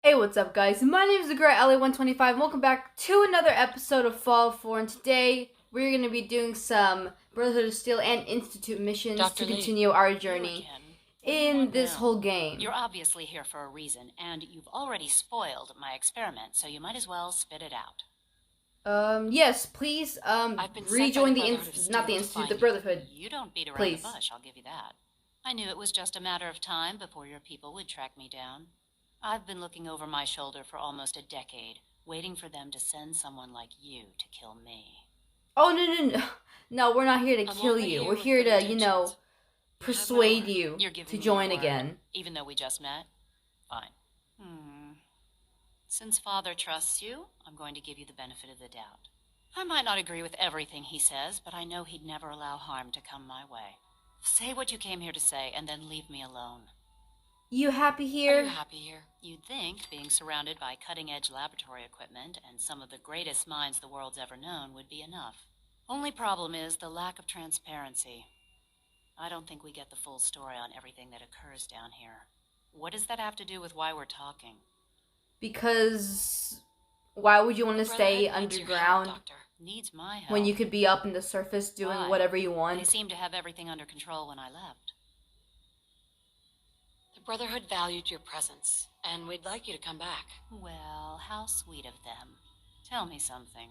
Hey, what's up, guys? My name is the Great LA125, and welcome back to another episode of Fallout 4. And today, we're going to be doing some Brotherhood of Steel and Institute missions Dr. to Lee, continue our journey in this whole game. You're obviously here for a reason, and you've already spoiled my experiment, so you might as well spit it out. Yes, please, rejoin the the Brotherhood. You don't beat around please. the bush, I'll give you that. I knew it was just a matter of time before your people would track me down. I've been looking over my shoulder for almost a decade, waiting for them to send someone like you to kill me. Oh, no. No, we're not here to kill you. We're here to, persuade you to join again. Even though we just met? Fine. Since Father trusts you, I'm going to give you the benefit of the doubt. I might not agree with everything he says, but I know he'd never allow harm to come my way. Say what you came here to say, and then leave me alone. You happy here? Are you happy here? You'd think being surrounded by cutting-edge laboratory equipment and some of the greatest minds the world's ever known would be enough. Only problem is the lack of transparency. I don't think we get the full story on everything that occurs down here. What does that have to do with why we're talking? Because why would you want to stay underground needs my help when you could be up in the surface doing whatever you want? They seem to have everything under control when I left. The Brotherhood valued your presence, and we'd like you to come back. Well, how sweet of them. Tell me something.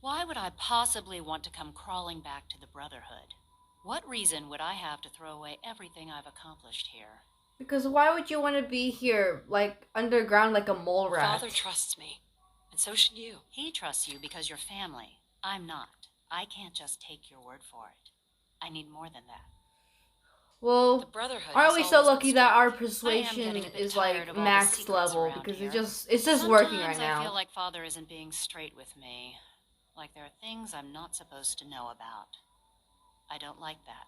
Why would I possibly want to come crawling back to the Brotherhood? What reason would I have to throw away everything I've accomplished here? Because why would you want to be here, like, underground like a mole rat? Father trusts me, and so should you. He trusts you because you're family. I'm not. I can't just take your word for it. I need more than that. Well, aren't we so lucky that our persuasion is like max level, because it's just working right now. I feel like Father isn't being straight with me. Like there are things I'm not supposed to know about. I don't like that.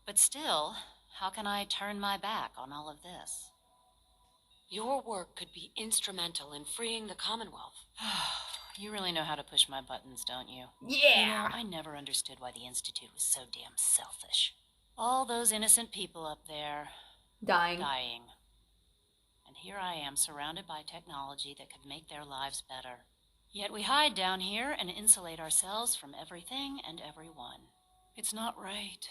But still, how can I turn my back on all of this? Your work could be instrumental in freeing the Commonwealth. You really know how to push my buttons, don't you? Yeah! You know, I never understood why the Institute was so damn selfish. All those innocent people up there... Dying. And here I am, surrounded by technology that could make their lives better. Yet we hide down here and insulate ourselves from everything and everyone. It's not right.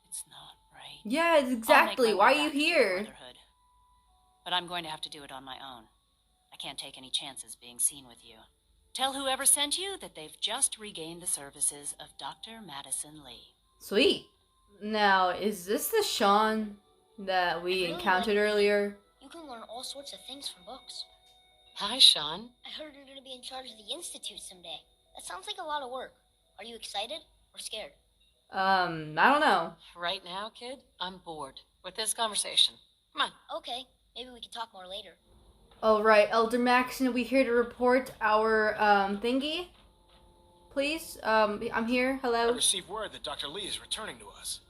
It's not right. Yeah, exactly. Why are you here? But I'm going to have to do it on my own. I can't take any chances being seen with you. Tell whoever sent you that they've just regained the services of Dr. Madison Lee. Sweet. Now, is this the Sean that we encountered earlier? You can learn all sorts of things from books. Hi, Sean. I heard you're going to be in charge of the Institute someday. That sounds like a lot of work. Are you excited or scared? I don't know. Right now, kid, I'm bored with this conversation. Come on. Okay, maybe we can talk more later. Alright, Elder Maxon, we here to report our, thingy? Please, I'm here. Hello? I received word that Dr. Lee is returning to us.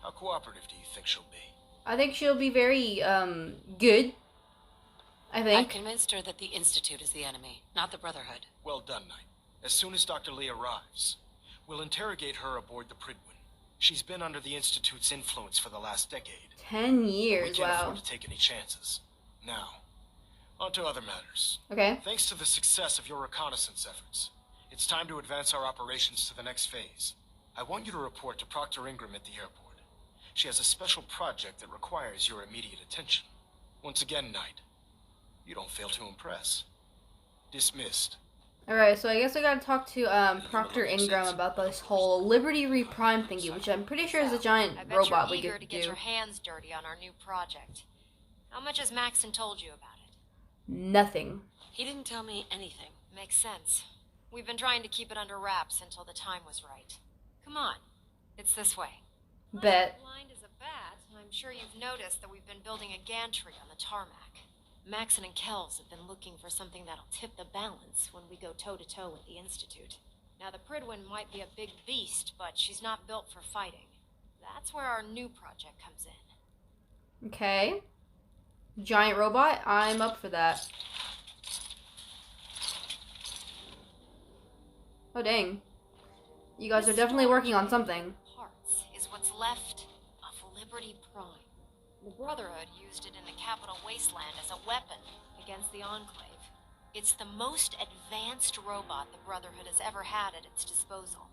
How cooperative do you think she'll be? I think she'll be very, good. I think. I've convinced her that the Institute is the enemy, not the Brotherhood. Well done, Knight. As soon as Dr. Lee arrives, we'll interrogate her aboard the Pridwin. She's been under the Institute's influence for the last decade. 10 years, we can't afford to take any chances. Now, on to other matters. Okay. Thanks to the success of your reconnaissance efforts, it's time to advance our operations to the next phase. I want you to report to Proctor Ingram at the airport. She has a special project that requires your immediate attention. Once again, Knight, you don't fail to impress. Dismissed. Alright, so I guess I gotta talk to Proctor Ingram about this whole Liberty Reprimed thingy, which I'm pretty sure is a giant robot we get to do. Get your hands dirty on our new project. How much has Maxon told you about it? Nothing. He didn't tell me anything. Makes sense. We've been trying to keep it under wraps until the time was right. Come on, it's this way. Bet. Blind as a bat, I'm sure you've noticed that we've been building a gantry on the tarmac. Maxon and Kells have been looking for something that'll tip the balance when we go toe-to-toe with the Institute. Now, the Pridwin might be a big beast, but she's not built for fighting. That's where our new project comes in. Okay. Giant robot? I'm up for that. Oh, dang. You guys are definitely working on something. Parts is what's left of Liberty Prime. The Brotherhood used it in the Capital Wasteland as a weapon against the Enclave. It's the most advanced robot the Brotherhood has ever had at its disposal.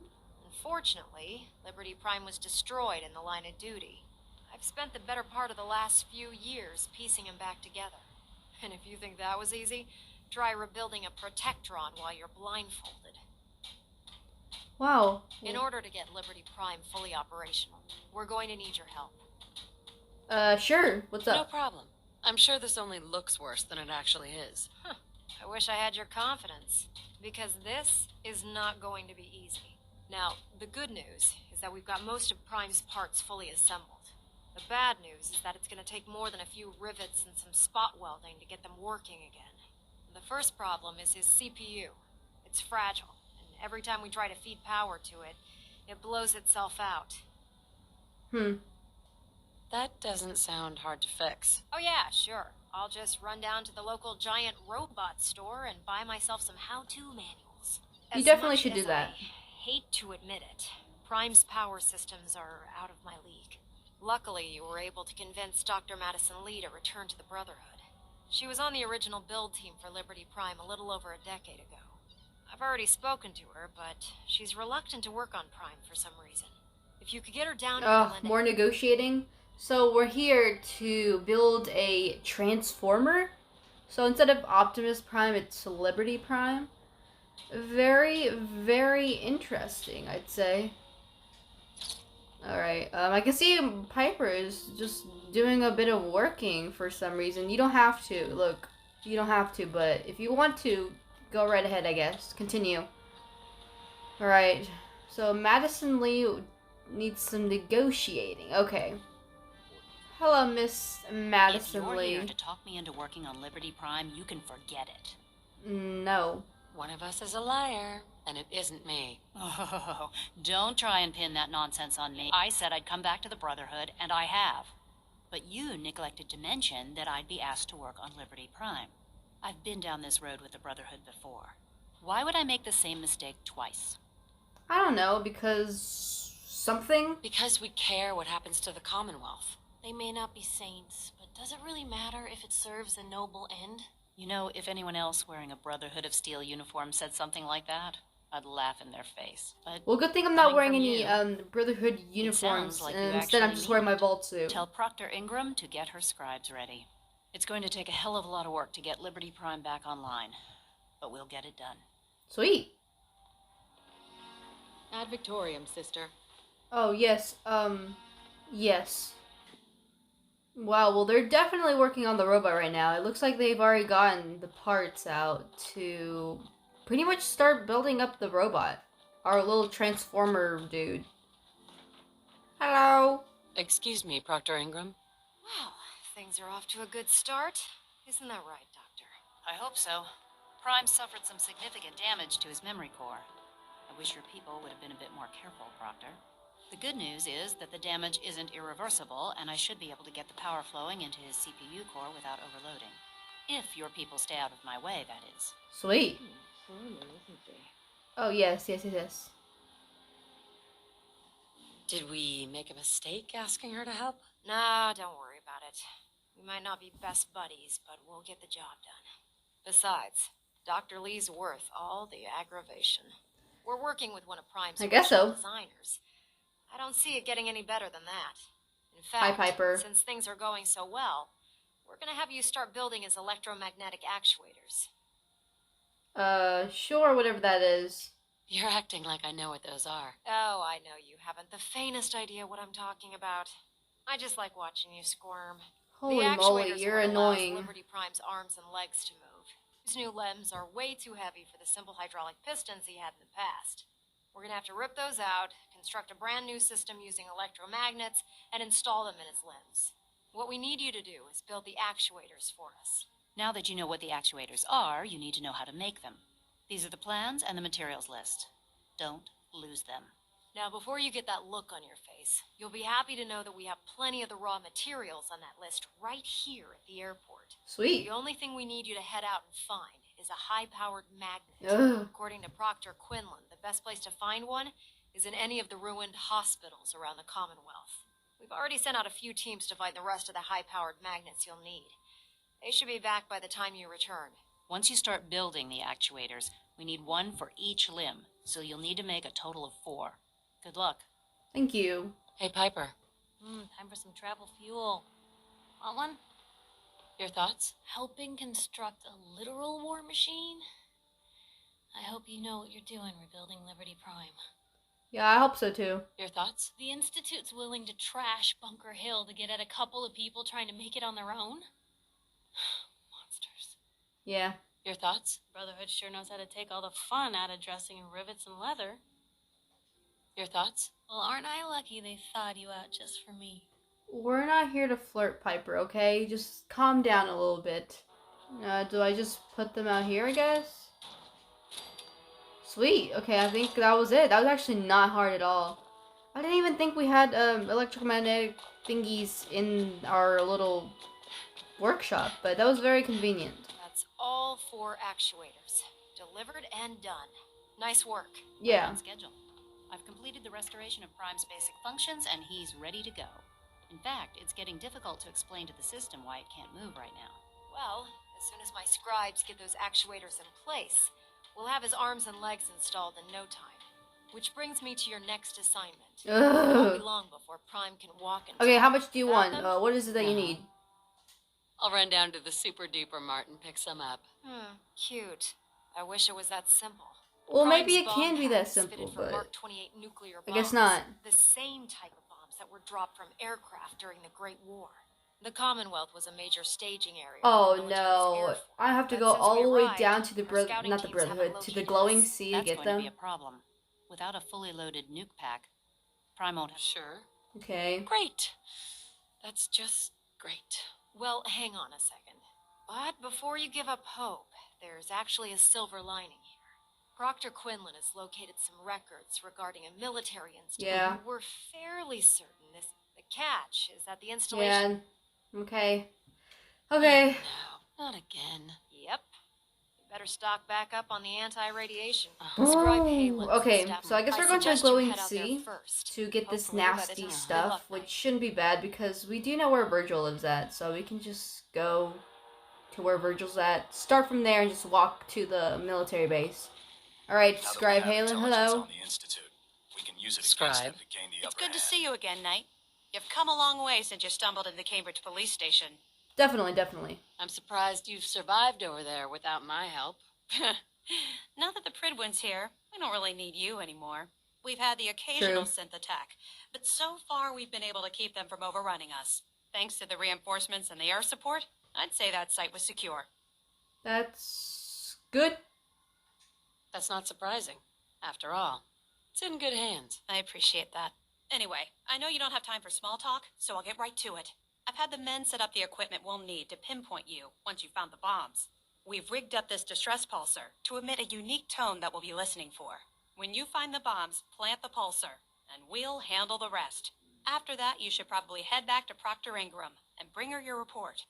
Unfortunately, Liberty Prime was destroyed in the line of duty. I've spent the better part of the last few years piecing him back together. And if you think that was easy, try rebuilding a Protectron while you're blindfolded. Wow. In order to get Liberty Prime fully operational, we're going to need your help. Sure. What's No up? problem. I'm sure this only looks worse than it actually is. I wish I had your confidence, because this is not going to be easy. Now, the good news is that we've got most of Prime's parts fully assembled. The bad news is that it's going to take more than a few rivets and some spot welding to get them working again. The first problem is his CPU. It's fragile, and every time we try to feed power to it, it blows itself out. That doesn't sound hard to fix. Oh yeah, sure. I'll just run down to the local giant robot store and buy myself some how-to manuals. You As definitely much should do as that. I hate to admit it, Prime's power systems are out of my league. Luckily, you were able to convince Dr. Madison Lee to return to the Brotherhood. She was on the original build team for Liberty Prime a little over a decade ago. I've already spoken to her, but she's reluctant to work on Prime for some reason. If you could get her down to Berlin... More negotiating. So we're here to build a transformer. So instead of Optimus Prime, it's Liberty Prime. Very, very interesting, I'd say. Alright, I can see Piper is just doing a bit of working for some reason. You don't have to, look. You don't have to, but if you want to, go right ahead, I guess. Continue. Alright, so Madison Lee needs some negotiating. Okay. Hello, Miss Madison If you're Lee. here to talk me into working on Liberty Prime, you can forget it. No. One of us is a liar, and it isn't me. Oh, don't try and pin that nonsense on me. I said I'd come back to the Brotherhood, and I have. But you neglected to mention that I'd be asked to work on Liberty Prime. I've been down this road with the Brotherhood before. Why would I make the same mistake twice? I don't know, because something? Because we care what happens to the Commonwealth. They may not be saints, but does it really matter if it serves a noble end? You know, if anyone else wearing a Brotherhood of Steel uniform said something like that, I'd laugh in their face. But Well, good thing I'm not coming wearing from any you, Brotherhood uniforms. sounds like you And instead, I'm actually just wearing my mean it. vault suit. tell Proctor Ingram to get her scribes ready. It's going to take a hell of a lot of work to get Liberty Prime back online, but we'll get it done. Sweet. Ad Victoriam, sister. Oh, yes. Yes. Wow, well, they're definitely working on the robot right now. It looks like they've already gotten the parts out to pretty much start building up the robot. Our little transformer dude. Hello. Excuse me, Proctor Ingram. Wow, things are off to a good start. Isn't that right, Doctor? I hope so. Prime suffered some significant damage to his memory core. I wish your people would have been a bit more careful, Proctor. The good news is that the damage isn't irreversible, and I should be able to get the power flowing into his CPU core without overloading. If your people stay out of my way, that is. Sweet. Oh, yes. Did we make a mistake asking her to help? No, don't worry about it. We might not be best buddies, but we'll get the job done. Besides, Dr. Lee's worth all the aggravation. We're working with one of Prime's I guess so. original designers. I don't see it getting any better than that. In Hi, fact, Piper. since things are going so well, we're going to have you start building his electromagnetic actuators. Sure, whatever that is. You're acting like I know what those are. Oh, I know you haven't the faintest idea what I'm talking about. I just like watching you squirm. Holy the moly, actuators you're what allows annoying. Liberty Prime's arms and legs to move. His new limbs are way too heavy for the simple hydraulic pistons he had in the past. We're gonna have to rip those out, construct a brand new system using electromagnets, and install them in his limbs. What we need you to do is build the actuators for us. Now that you know what the actuators are, you need to know how to make them. These are the plans and the materials list. Don't lose them. Now, before you get that look on your face, you'll be happy to know that we have plenty of the raw materials on that list right here at the airport. Sweet. The only thing we need you to head out and find is a high-powered magnet. Ugh. According to Proctor Quinlan, the best place to find one is in any of the ruined hospitals around the Commonwealth. We've already sent out a few teams to find the rest of the high-powered magnets you'll need. They should be back by the time you return. Once you start building the actuators, we need one for each limb, so you'll need to make a total of 4. Good luck. Thank you. Hey, Piper. Time for some travel fuel. Want one? Your thoughts? Helping construct a literal war machine? I hope you know what you're doing rebuilding Liberty Prime. Yeah, I hope so too. Your thoughts? The Institute's willing to trash Bunker Hill to get at a couple of people trying to make it on their own? Monsters. Yeah. Your thoughts? Brotherhood sure knows how to take all the fun out of dressing in rivets and leather. Your thoughts? Well, aren't I lucky they thawed you out just for me? We're not here to flirt, Piper, okay? Just calm down a little bit. Do I just put them out here, I guess? Sweet. Okay, I think that was it. That was actually not hard at all. I didn't even think we had electromagnetic thingies in our little workshop, but that was very convenient. That's all 4 actuators. Delivered and done. Nice work. Yeah. On schedule. I've completed the restoration of Prime's basic functions, and he's ready to go. In fact, it's getting difficult to explain to the system why it can't move right now. Well, as soon as my scribes get those actuators in place, we'll have his arms and legs installed in no time. Which brings me to your next assignment. It won't be long before Prime can walk and Okay, talk. how much do you want? Got them? What is it that you need? I'll run down to the super duper mart and pick some up. Cute. I wish it was that simple. Well, Prime's maybe it bomb can be pack that is simple, fitted for but Mark 28 nuclear I guess bombs. not. The same type of bombs that were dropped from aircraft during the Great War. The Commonwealth was a major staging area. Oh for the military's air no, force. I have to But go since all we the way arrived, down to the our scouting not the teams haven't Brotherhood, to the located glowing us. sea to That's get going to them. be a problem. Without a fully loaded nuke pack, Prime won't have... Sure. Okay. Great. That's just great. Well, hang on a second. But before you give up hope, there's actually a silver lining here. Proctor Quinlan has located some records regarding a military institute. Yeah. We're fairly certain the catch is that the installation... Yeah. Okay. Okay. No, not again. Yep. You better stock back up on the anti-radiation. Oh, Scribe Halen's okay, step. so I guess we're going to the suggest you glowing head out there sea first. to get this Hopefully by the nasty time- stuff, Good luck, which Knight. shouldn't be bad because we do know where Virgil lives at, so we can just go to where Virgil's at, start from there, and just walk to the military base. Alright, Now that we Scribe have Halen, intelligence hello. on the Institute, we can use it Scribe. against them to gain the It's upper good to hand. see you again, Knight. You've come a long way since you stumbled into the Cambridge police station. Definitely, definitely. I'm surprised you've survived over there without my help. Now that the Pridwin's here, we don't really need you anymore. We've had the occasional True. synth attack, but so far we've been able to keep them from overrunning us. Thanks to the reinforcements and the air support, I'd say that site was secure. That's good. That's not surprising. After all, it's in good hands. I appreciate that. Anyway, I know you don't have time for small talk, so I'll get right to it. I've had the men set up the equipment we'll need to pinpoint you once you've found the bombs. We've rigged up this distress pulsar to emit a unique tone that we'll be listening for. When you find the bombs, plant the pulsar, and we'll handle the rest. After that, you should probably head back to Proctor Ingram and bring her your report.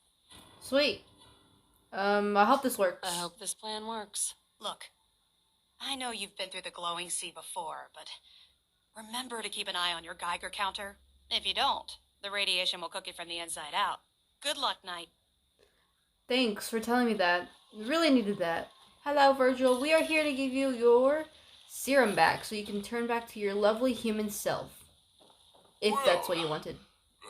Sweet. I hope this works. I hope this plan works. Look, I know you've been through the glowing sea before, but remember to keep an eye on your Geiger counter. If you don't, the radiation will cook you from the inside out. Good luck, Knight. Thanks for telling me that. Really needed that. Hello, Virgil. We are here to give you your serum back so you can turn back to your lovely human self. If that's what you wanted.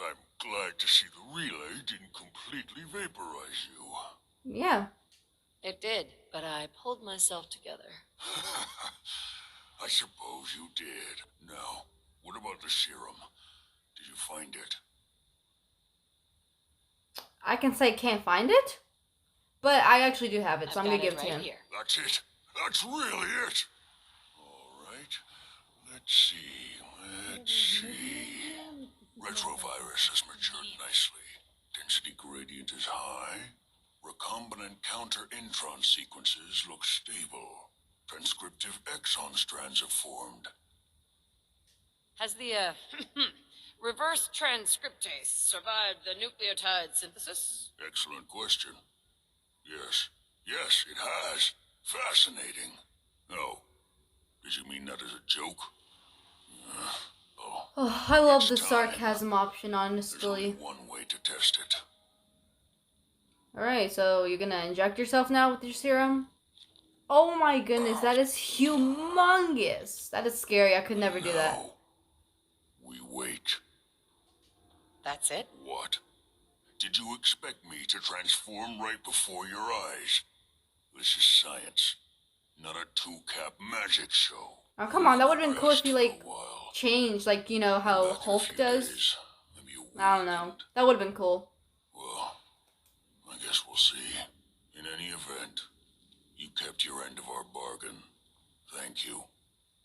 I'm glad to see the relay didn't completely vaporize you. Yeah. It did, but I pulled myself together. I suppose you did. Now, what about the serum? Did you find it? I can say can't find it, but I actually do have it, so I've I'm gonna got give it to right him. here. That's it. That's really it. All right. Let's see. Retrovirus has matured nicely. Density gradient is high. Recombinant counter-intron sequences look stable. Transcriptive exon strands have formed. Has the, reverse transcriptase survived the nucleotide synthesis? Excellent question. Yes, it has. Fascinating. Oh, did you mean that as a joke? Oh, I love the Next time, sarcasm option, there's only honestly. one way to test it. Alright, so you're gonna inject yourself now with your serum? Oh my goodness, that is humongous. That is scary. I could never do that. Now, we wait. That's it? What? Did you expect me to transform right before your eyes? This is science, not a two-cap magic show. Oh, come on. That would have been cool if Rest you, for a like, while. changed, like, you know, how Back in a Hulk few does. days. Maybe a week, I don't know. That would have been cool. Well, I guess we'll see. In any event, you kept your end of our bargain. Thank you.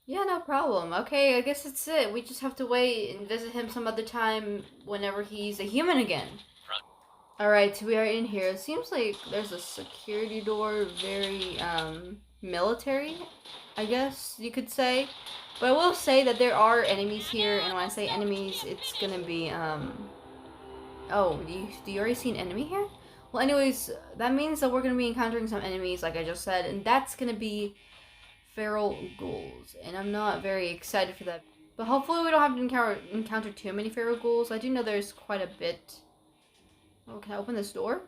Yeah, no problem. Okay, I guess that's it. We just have to wait and visit him some other time whenever he's a human again. Alright, so we are in here. It seems like there's a security door, very, military, I guess you could say. But I will say that there are enemies here, and when I say enemies, it's gonna be, Oh, do you already see an enemy here? Well, anyways, that means that we're gonna be encountering some enemies, like I just said, and that's gonna be feral ghouls, and I'm not very excited for that. But hopefully we don't have to encounter too many feral ghouls. I do know there's quite a bit. Oh, can I open this door?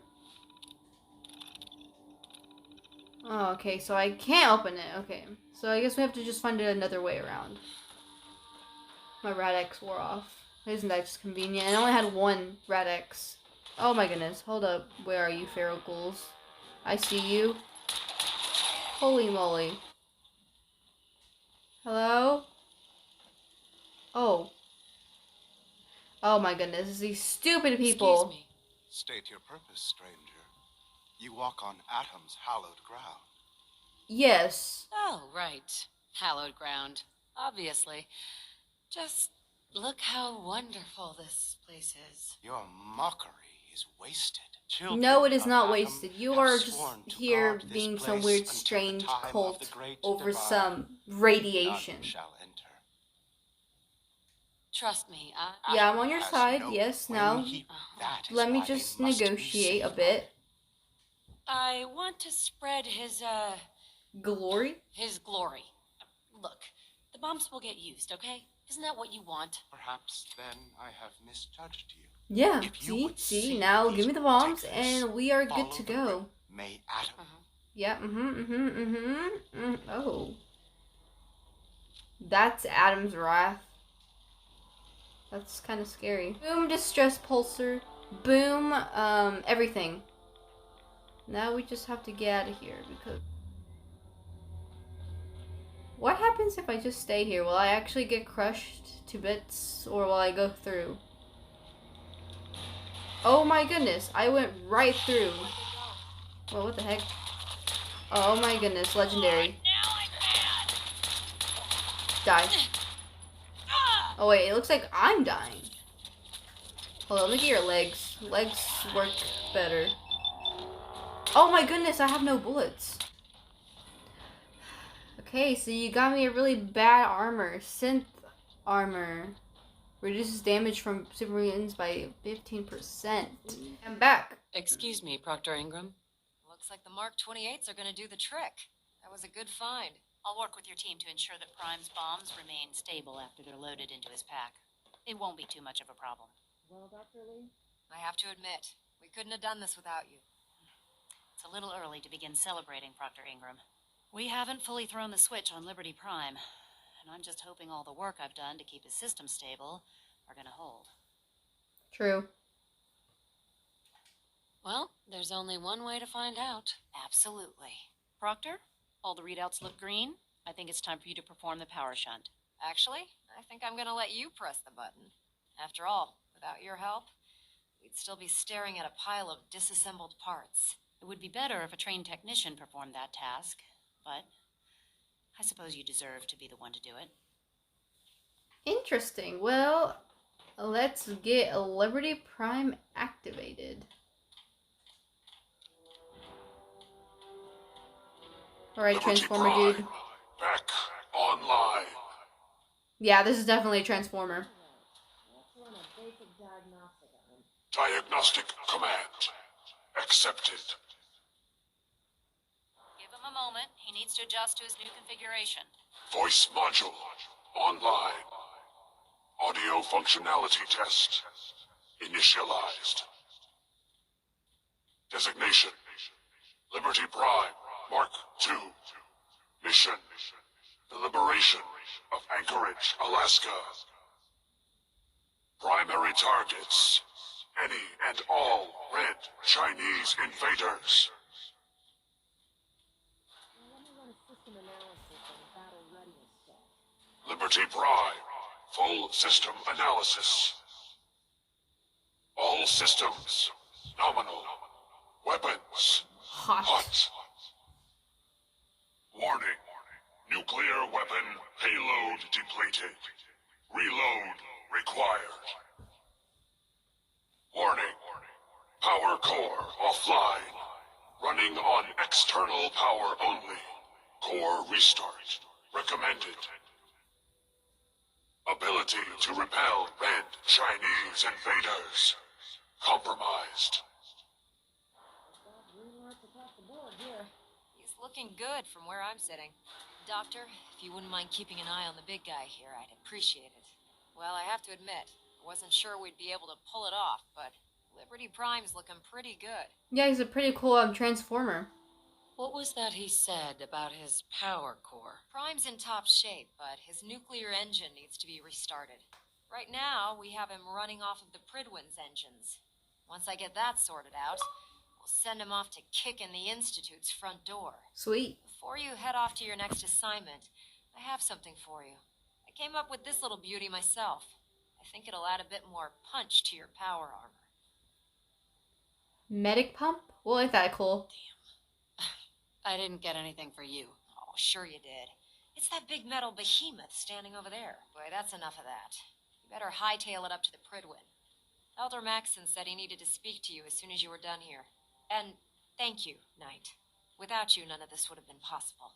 Oh, okay, so I can't open it. Okay, so I guess we have to just find another way around. My Rad-X wore off. Isn't that just convenient? I only had one Rad-X. Oh my goodness, hold up. Where are you, feral ghouls? I see you. Holy moly. Hello? Oh. Oh my goodness, these stupid people. Excuse me. State your purpose, stranger. You walk on Atom's hallowed ground. Yes. Oh, right. Hallowed ground. Obviously. Just look how wonderful this place is. Your mockery is wasted. Children No, it is of not Atom wasted. You have are just sworn to here guard this being some place weird, until the strange time of cult the great over divide. some radiation. None shall enter. Trust me, Yeah, I'm on your Has side. no yes, twin now. heap. That is Let me why they just must be negotiate a saved. bit. I want to spread his Glory? glory. Look, the bombs will get used, okay? Isn't that what you want? Perhaps then I have misjudged you. Yeah, If you see, would now these give me the bombs ridiculous, and we are follow good to the go. whip. May Atom. Yeah, Oh. That's Adam's wrath. That's kind of scary. Boom, distress pulsar. Boom, everything. Now we just have to get out of here because... What happens if I just stay here? Will I actually get crushed to bits or will I go through? Oh my goodness, I went right through. Well, what the heck? Oh my goodness, legendary. Die. Oh wait, it looks like I'm dying. Hold on, look at your legs. Legs work better. Oh my goodness, I have no bullets. Okay, so you got me a really bad armor. Synth armor. Reduces damage from super mutants by 15%. I'm back. Excuse me, Proctor Ingram. Looks like the Mark 28s are gonna do the trick. That was a good find. I'll work with your team to ensure that Prime's bombs remain stable after they're loaded into his pack. It won't be too much of a problem. Well, Dr. Lee? I have to admit, we couldn't have done this without you. It's a little early to begin celebrating, Proctor Ingram. We haven't fully thrown the switch on Liberty Prime, and I'm just hoping all the work I've done to keep his system stable are gonna hold. True. Well, there's only one way to find out. Absolutely. Proctor, all the readouts look green. I think it's time for you to perform the power shunt. Actually, I think I'm gonna let you press the button. After all, without your help, we'd still be staring at a pile of disassembled parts. It would be better if a trained technician performed that task, but I suppose you deserve to be the one to do it. Interesting. Well, let's get Liberty Prime activated. Alright, Liberty Transformer Prime, dude. back online. Yeah, this is definitely a Transformer. Diagnostic command accepted. Give him a moment. He needs to adjust to his new configuration. Voice module online. Audio functionality test initialized. Designation: Liberty Prime, Mark II. Mission: the liberation of Anchorage, Alaska. Primary targets: any and all red Chinese invaders. Liberty Prime, full system analysis. All systems nominal. Weapons hot. Warning: nuclear weapon payload depleted. Reload required. Warning: power core offline. Running on external power only. Core restart recommended. Ability to repel red Chinese invaders compromised. He's looking good from where I'm sitting. Doctor, if you wouldn't mind keeping an eye on the big guy here, I'd appreciate it. Well, I have to admit, I wasn't sure we'd be able to pull it off, but Liberty Prime's looking pretty good. Yeah, he's a pretty cool transformer. What was that he said about his power core? Prime's in top shape, but his nuclear engine needs to be restarted. Right now, we have him running off of the Pridwin's engines. Once I get that sorted out, we'll send him off to kick in the Institute's front door. Sweet. Before you head off to your next assignment, I have something for you. I came up with this little beauty myself. I think it'll add a bit more punch to your power armor. Medic pump? Well, ain't that cool? I didn't get anything for you. Oh, sure you did. It's that big metal behemoth standing over there. Boy, that's enough of that. You better hightail it up to the Pridwin. Elder Maxon said he needed to speak to you as soon as you were done here. And thank you, Knight. Without you, none of this would have been possible.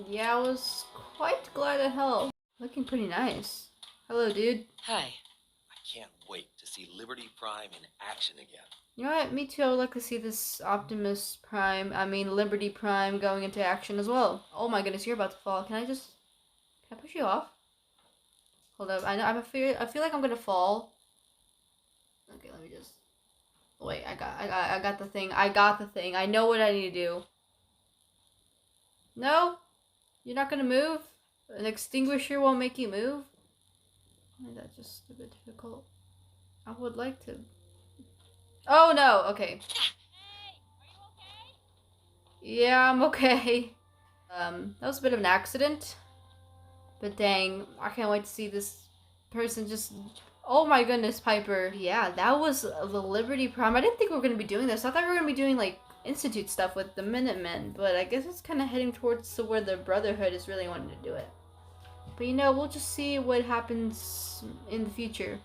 Yeah, I was quite glad to help. Looking pretty nice. Hello, dude. Hi. I can't wait to see Liberty Prime in action again. You know what? Me too. I would like to see this Liberty Prime going into action as well. Oh my goodness, you're about to fall. Can I push you off? Hold up. I feel like I'm gonna fall. Okay, let me just. Wait, I got the thing. I got the thing. I know what I need to do. No? You're not gonna move? An extinguisher won't make you move? Why is that just a bit difficult? I would like to. Oh no, okay. Yeah, I'm okay. That was a bit of an accident. But dang, I can't wait to see this person just... Oh my goodness, Piper. Yeah, that was the Liberty Prime. I didn't think we were going to be doing this. I thought we were going to be doing, like, Institute stuff with the Minutemen. But I guess it's kind of heading towards where the Brotherhood is really wanting to do it. But you know, we'll just see what happens in the future.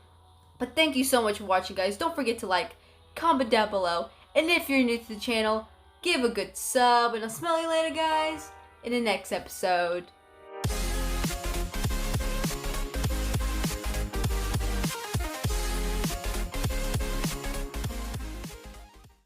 But thank you so much for watching, guys. Don't forget to like, comment down below. And if you're new to the channel, give a good sub. And I'll smell you later, guys, in the next episode.